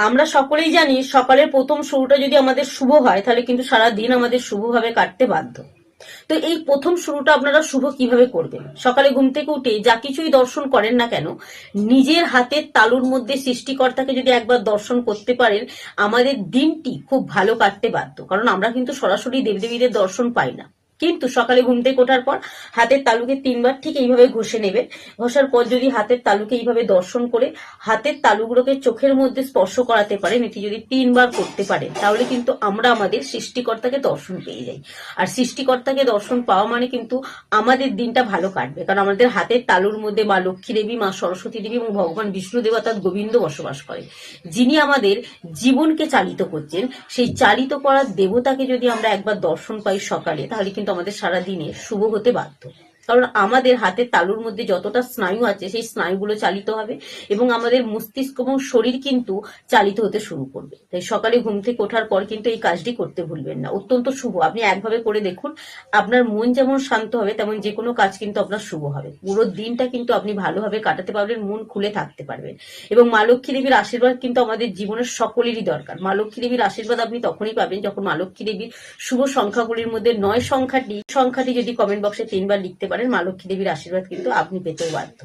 আমরা সকলেই জানি সকালের প্রথম শুরুটা যদি আমাদের শুভ হয় তাহলে কিন্তু সারা দিন আমাদের শুভভাবে কাটতে বাধ্য। তো এই প্রথম শুরুটা আপনারা শুভ কিভাবে করবেন? সকালে ঘুম থেকে উঠে যা কিছুই দর্শন করেন না কেন, নিজের হাতের তালুর মধ্যে সৃষ্টিকর্তাকে যদি একবার দর্শন করতে পারেন, আমাদের দিনটি খুব ভালো কাটতে বাধ্য। কারণ আমরা কিন্তু সরাসরি দেবদেবীদের দর্শন পাই না, কিন্তু সকালে ঘুম থেকে ওঠার পর হাতের তালুকে 3বার ঠিক এইভাবে ঘষে নেবেন। ঘষার পর যদি হাতের তালুকে এইভাবে দর্শন করে হাতের তালুগুলোকে চোখের মধ্যে স্পর্শ করাতে পারেন, এটি যদি 3বার করতে পারেন, তাহলে কিন্তু আমরা আমাদের সৃষ্টিকর্তাকে দর্শন পেয়ে যাই। আর সৃষ্টিকর্তাকে দর্শন পাওয়া মানে কিন্তু আমাদের দিনটা ভালো কাটবে। কারণ আমাদের হাতের তালুর মধ্যে মা লক্ষ্মী দেবী, মা সরস্বতী দেবী এবং ভগবান বিষ্ণু দেব অর্থাৎ গোবিন্দ বসবাস করে, যিনি আমাদের জীবনকে চালিত করছেন। সেই চালিত করার দেবতাকে যদি আমরা একবার দর্শন পাই সকালে, তাহলে কিন্তু আমাদের সারা দিনে শুভ হতে বাধ্য। কারণ আমাদের হাতের তালুর মধ্যে যতটা স্নায়ু আছে সেই স্নায়ুগুলো চালিত হবে এবং আমাদের মস্তিষ্ক এবং শরীর কিন্তু চালিত হতে শুরু করবে। তাই সকালে ঘুম থেকে ওঠার পর কিন্তু এই কাজটি করতে ভুলবেন না, অত্যন্ত শুভ। আপনি একভাবে করে দেখুন, আপনার মন যেমন শান্ত হবে তেমন যে কোনো কাজ কিন্তু আপনার শুভ হবে। পুরো দিনটা কিন্তু আপনি ভালোভাবে কাটাতে পারবেন, মন খুলে থাকতে পারবেন। এবং মা লক্ষ্মী দেবীর আশীর্বাদ কিন্তু আমাদের জীবনের সকলেরই দরকার। মা লক্ষ্মী দেবীর আশীর্বাদ আপনি তখনই পাবেন যখন মা লক্ষ্মী দেবীর শুভ সংখ্যাগুলির মধ্যে 9 সংখ্যাটি যদি কমেন্ট বক্সে 3বার লিখতে পারেন, মা লক্ষ্মী দেবীর আশীর্বাদ কিন্তু আপনি পেতেও বাধ্য।